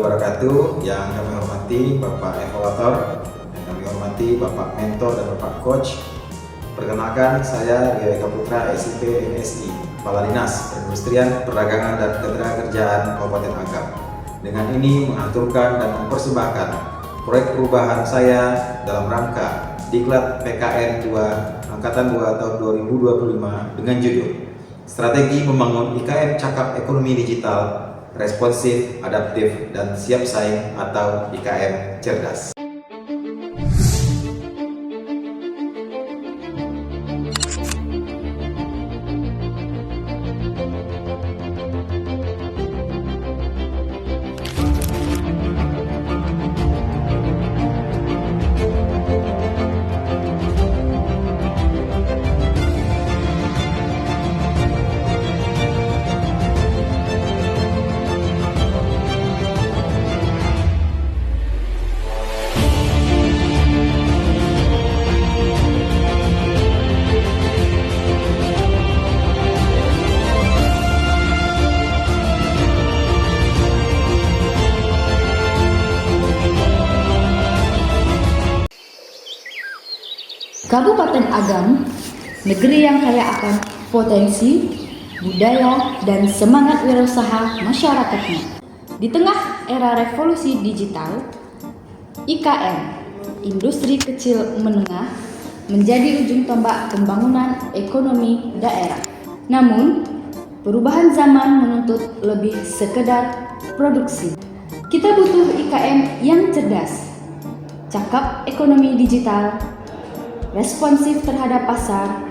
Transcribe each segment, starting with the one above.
wabarakatuh. Yang kami hormati Bapak Evaluator, yang kami hormati Bapak Mentor dan Bapak Coach. Perkenalkan, saya GWK Putra SIP MSI, Kepala Dinas Perindustrian, Perdagangan dan Ketenagakerjaan Kabupaten Agam. Dengan ini mengaturkan dan mempersembahkan proyek perubahan saya dalam rangka Diklat PKN 2 Angkatan 2 tahun 2025 dengan judul Strategi Membangun IKM Cakap Ekonomi Digital Responsif, Adaptif, dan Siap Saing atau IKM Cerdas. Kabupaten Agam, negeri yang kaya akan potensi, budaya, dan semangat wirausaha masyarakatnya. Di tengah era revolusi digital, IKM, industri kecil menengah, menjadi ujung tombak pembangunan ekonomi daerah. Namun, perubahan zaman menuntut lebih sekedar produksi. Kita butuh IKM yang cerdas, cakap ekonomi digital, responsif terhadap pasar,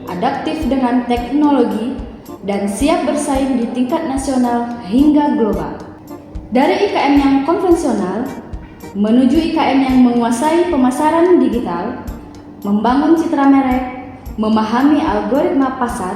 adaptif dengan teknologi, dan siap bersaing di tingkat nasional hingga global. Dari IKM yang konvensional menuju IKM yang menguasai pemasaran digital, membangun citra merek, memahami algoritma pasar,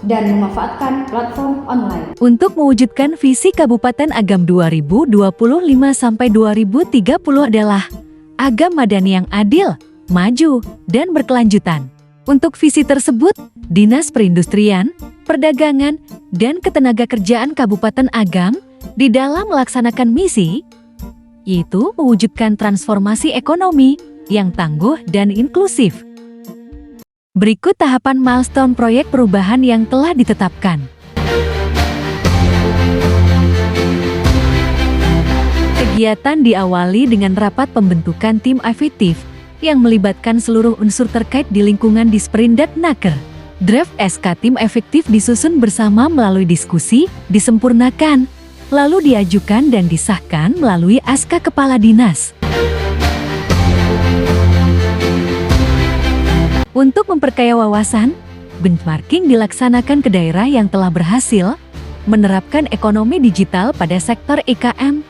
dan memanfaatkan platform online. Untuk mewujudkan visi Kabupaten Agam 2025-2030 adalah Agam Madani yang adil, maju, dan berkelanjutan. Untuk visi tersebut, Dinas Perindustrian, Perdagangan, dan Ketenagakerjaan Kabupaten Agam di dalam melaksanakan misi, yaitu mewujudkan transformasi ekonomi yang tangguh dan inklusif. Berikut tahapan milestone proyek perubahan yang telah ditetapkan. Kegiatan diawali dengan rapat pembentukan tim efektif yang melibatkan seluruh unsur terkait di lingkungan Disperindatnaker. Draft SK tim efektif disusun bersama melalui diskusi, disempurnakan, lalu diajukan dan disahkan melalui SK Kepala Dinas. Untuk memperkaya wawasan, benchmarking dilaksanakan ke daerah yang telah berhasil menerapkan ekonomi digital pada sektor IKM.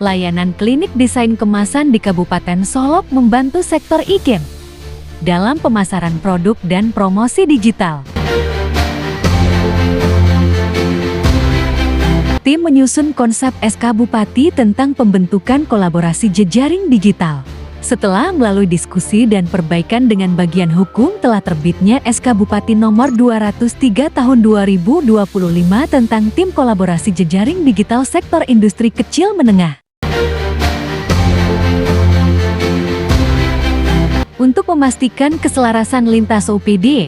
Layanan klinik desain kemasan di Kabupaten Solok membantu sektor IKM dalam pemasaran produk dan promosi digital. Tim menyusun konsep SK Bupati tentang pembentukan kolaborasi jejaring digital. Setelah melalui diskusi dan perbaikan dengan bagian hukum, telah terbitnya SK Bupati nomor 203 tahun 2025 tentang tim kolaborasi jejaring digital sektor industri kecil menengah. Untuk memastikan keselarasan lintas OPD,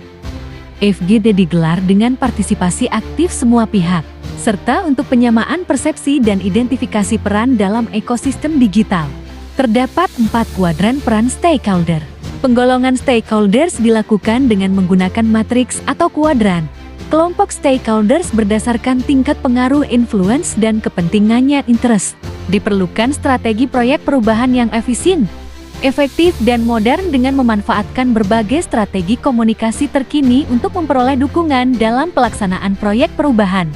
FGD digelar dengan partisipasi aktif semua pihak, serta untuk penyamaan persepsi dan identifikasi peran dalam ekosistem digital. Terdapat 4 kuadran peran stakeholder. Penggolongan stakeholders dilakukan dengan menggunakan matriks atau kuadran. Kelompok stakeholders berdasarkan tingkat pengaruh influence dan kepentingannya interest. Diperlukan strategi proyek perubahan yang efisien, efektif dan modern dengan memanfaatkan berbagai strategi komunikasi terkini untuk memperoleh dukungan dalam pelaksanaan proyek perubahan.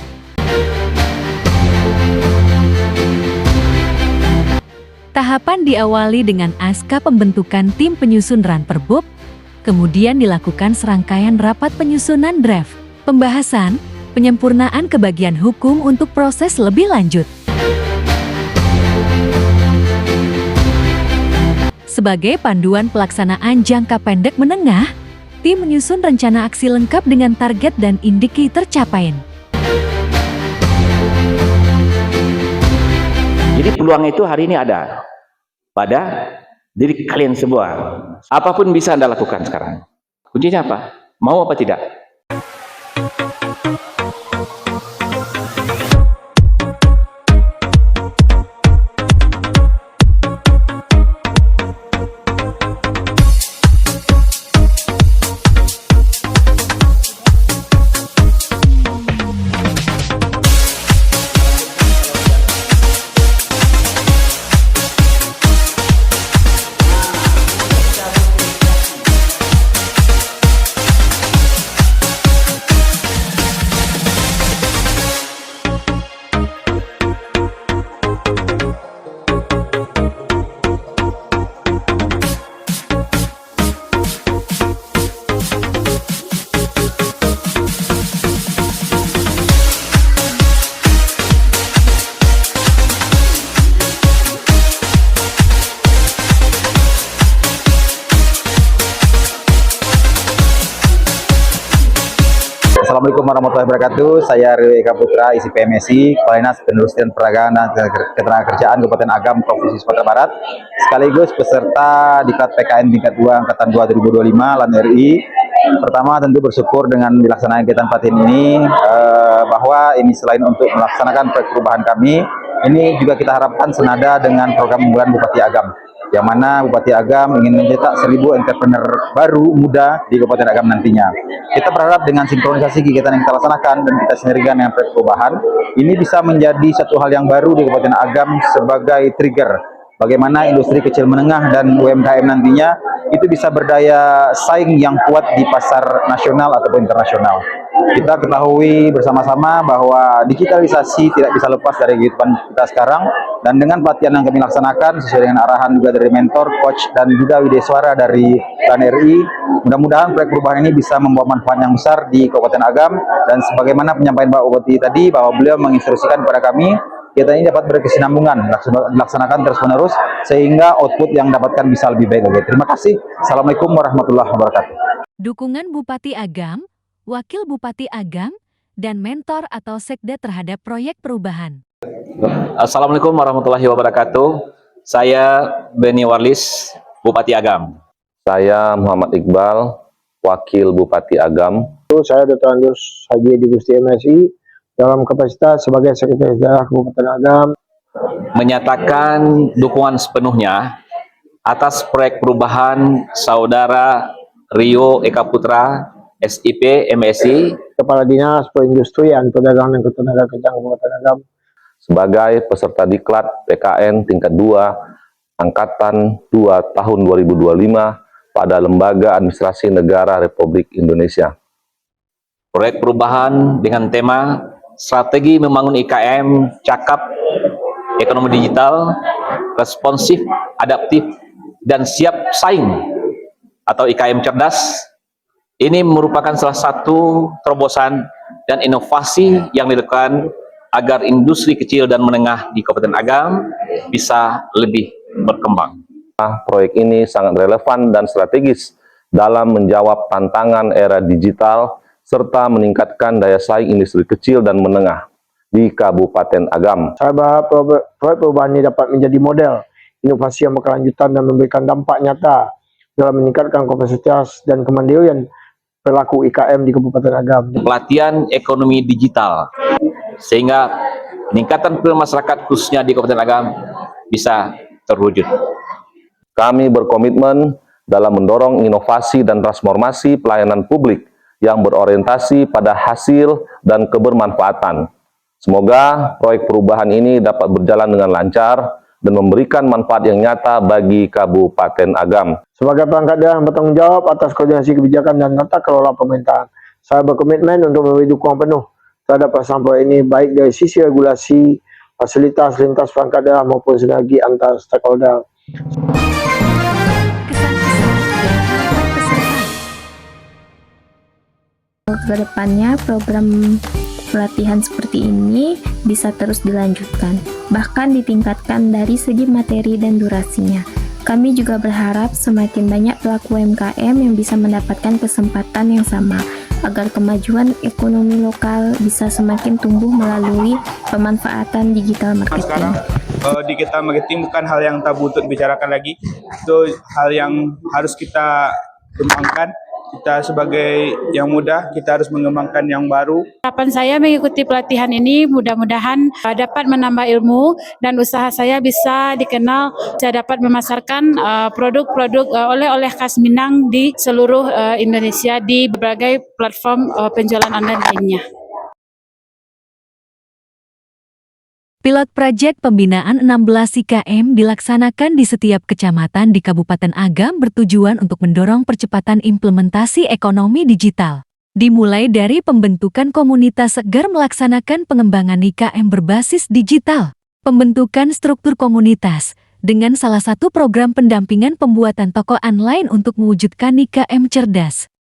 Tahapan diawali dengan SK pembentukan tim penyusun Ranperbub, kemudian dilakukan serangkaian rapat penyusunan draft, pembahasan, penyempurnaan ke bagian hukum untuk proses lebih lanjut. Sebagai panduan pelaksanaan jangka pendek menengah, tim menyusun rencana aksi lengkap dengan target dan indikator capaian. Jadi peluang itu hari ini ada pada diri kalian semua. Apapun bisa Anda lakukan sekarang. Kuncinya apa? Mau apa tidak? Assalamualaikum warahmatullahi wabarakatuh. Saya Rio Eka Putra, ISIP MSI, Kepala Dinas Perindustrian Perdagangan dan Ketenagakerjaan Kabupaten Agam, Provinsi Sumatera Barat, sekaligus peserta Diklat PKN tingkat 2 Angkatan 2025 LAN RI. Pertama, tentu bersyukur dengan dilaksanakan kegiatan pelatihan ini, bahwa ini selain untuk melaksanakan proyek perubahan kami, ini juga kita harapkan senada dengan program unggulan Bupati Agam, yang mana Bupati Agam ingin mencetak 1000 entrepreneur baru muda di Kabupaten Agam nantinya. Kita berharap dengan sinkronisasi kegiatan yang kita laksanakan dan kita sinergikan dengan proyek perubahan, ini bisa menjadi satu hal yang baru di Kabupaten Agam sebagai trigger bagaimana industri kecil menengah dan UMKM nantinya itu bisa berdaya saing yang kuat di pasar nasional ataupun internasional. Kita ketahui bersama-sama bahwa digitalisasi tidak bisa lepas dari kehidupan kita sekarang, dan dengan pelatihan yang kami laksanakan sesuai dengan arahan juga dari mentor, coach, dan juga Wideswara dari LAN RI, mudah-mudahan proyek perubahan ini bisa membawa manfaat yang besar di Kabupaten Agam. Dan sebagaimana penyampaian Pak Bupati tadi, bahwa beliau menginstruksikan kepada kami, kita ini dapat berkesinambungan, dilaksanakan terus-menerus sehingga output yang dapatkan bisa lebih baik lagi. Terima kasih. Assalamualaikum warahmatullahi wabarakatuh. Dukungan Bupati Agam, Wakil Bupati Agam, dan mentor atau sekda terhadap proyek perubahan. Assalamualaikum warahmatullahi wabarakatuh. Saya Beni Warlis, Bupati Agam. Saya Muhammad Iqbal, Wakil Bupati Agam. Saya Dr. Andus Haji Edi Gusti MSI dalam kapasitas sebagai Sekretaris Daerah Kabupaten Agam. Menyatakan dukungan sepenuhnya atas proyek perubahan Saudara Rio Eka Putra, SIP MSI, Kepala Dinas Perindustrian Perdagangan dan Ketenagakerjaan Kabupaten Agam, sebagai peserta Diklat PKN tingkat 2 Angkatan 2 tahun 2025 pada Lembaga Administrasi Negara Republik Indonesia. proyek perubahan dengan tema Strategi Membangun IKM Cakap, Ekonomi Digital, Responsif, Adaptif, dan Siap Saing atau IKM Cerdas. Ini merupakan salah satu terobosan dan inovasi yang dilakukan agar industri kecil dan menengah di Kabupaten Agam bisa lebih berkembang. Proyek ini sangat relevan dan strategis dalam menjawab tantangan era digital serta meningkatkan daya saing industri kecil dan menengah di Kabupaten Agam. Saya berharap proyek perubahan ini dapat menjadi model inovasi yang berkelanjutan dan memberikan dampak nyata dalam meningkatkan kapasitas dan kemandirian pelaku IKM di Kabupaten Agam. Pelatihan ekonomi digital sehingga peningkatan perilaku masyarakat khususnya di Kabupaten Agam bisa terwujud. Kami berkomitmen dalam mendorong inovasi dan transformasi pelayanan publik yang berorientasi pada hasil dan kebermanfaatan. Semoga proyek perubahan ini dapat berjalan dengan lancar dan memberikan manfaat yang nyata bagi Kabupaten Agam. Sebagai perangkat daerah yang bertanggung jawab atas koordinasi kebijakan dan tata kelola pemerintahan, saya berkomitmen untuk memberi dukungan penuh terhadap pelaksanaan proyek ini, baik dari sisi regulasi, fasilitas lintas perangkat daerah maupun sinergi antar stakeholder. Kedepannya program pelatihan seperti ini bisa terus dilanjutkan, bahkan ditingkatkan dari segi materi dan durasinya. Kami juga berharap semakin banyak pelaku UMKM yang bisa mendapatkan kesempatan yang sama, agar kemajuan ekonomi lokal bisa semakin tumbuh melalui pemanfaatan digital marketing. di kita marketing bukan hal yang tabu untuk dibicarakan lagi. Itu hal yang harus kita kembangkan. Kita sebagai yang muda, kita harus mengembangkan yang baru. Harapan saya mengikuti pelatihan ini mudah-mudahan dapat menambah ilmu dan usaha saya bisa dikenal, saya dapat memasarkan produk-produk oleh-oleh khas Minang di seluruh Indonesia di berbagai platform penjualan online lainnya. Pilot proyek pembinaan 16 IKM dilaksanakan di setiap kecamatan di Kabupaten Agam bertujuan untuk mendorong percepatan implementasi ekonomi digital. Dimulai dari pembentukan komunitas segar melaksanakan pengembangan IKM berbasis digital, pembentukan struktur komunitas, dengan salah satu program pendampingan pembuatan toko online untuk mewujudkan IKM cerdas.